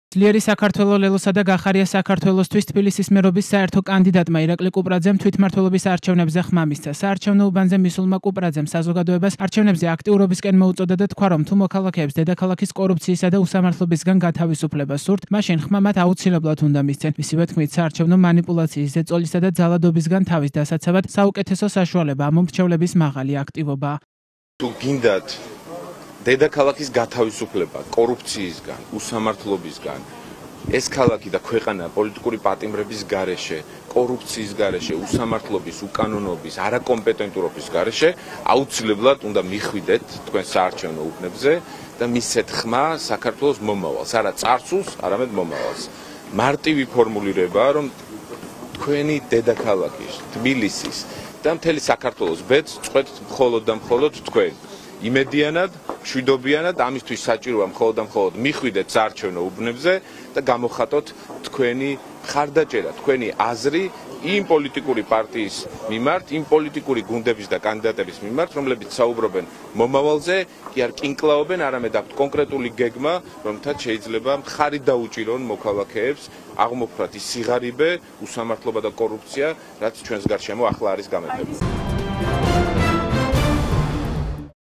ძლიერი საქართველოს ლელოსა და გახარია საქართველოსთვის თბილისის მერობის საერთო კანდიდატმა ირაკლი კუპრაძემ თვითმმართველობის არჩევნებზე ხმა მისცა. საარჩევნო უბანზე მისულმა კუპრაძემ საზოგადოებას არჩევნებზე აქტიურობისკენ მოუწოდა და თქვა, რომ თუ მოქალაქეებს დედაქალაქის კორუფციისა და უსამართლობისგან გათავისუფლება სურთ, მაშინ ხმა მათ აუცილებლად უნდა მისცენ. მისივე თქმით, საარჩევნო მანიპულაციის, ზეწოლისა და ძალადობისგან თავის დასაცავად საუკეთესო საშუალება მომრჩევლების მაღალი აქტივობა. თუ გინდათ დედაქალაქის გათავისუფლება კორუფციისგან, უსამართლობისგან, ეს ქალაქი და ქვეყანა პოლიტიკური პატიმრების გარეშე, კორუფციის გარეშე, უსამართლობის, უკანონობის, არაკომპეტენტურობის გარეშე, აუცილებლად უნდა მიხვიდეთ თქვენ საარჩევნო უბნებზე და მისცეთ ხმა საქართველოს მომავალს, არა წარსულს, არამედ მომავალს. მარტივი ფორმულირებაა, რომ თქვენი დედაქალაქის, თბილისის და მთელი საქართველოს ბედს წყვეთ მხოლოდ და მხოლოდ თქვენ. იმედიანად, მშვიდობიანად, ამისთვის საჭიროა მხოლოდ და მხოლოდ მიხვიდეთ საარჩევნო უბნებზე და გამოხატოთ თქვენი მხარდაჭერა, თქვენი აზრი იმ პოლიტიკური პარტიის მიმართ, იმ პოლიტიკური გუნდების და კანდიდატების მიმართ, რომლებიც საუბრობენ მომავალზე, კი არ კინკლაობენ, არამედ აქვთ კონკრეტული გეგმა, რომლითაც შეიძლება მხარი დაუჭირონ მოქალაქეებს, აღმოფხვრათ ის სიღარიბე, უსამართლობა და კორუფცია, რაც ჩვენს გარშემო ახლა არის გამეფებული.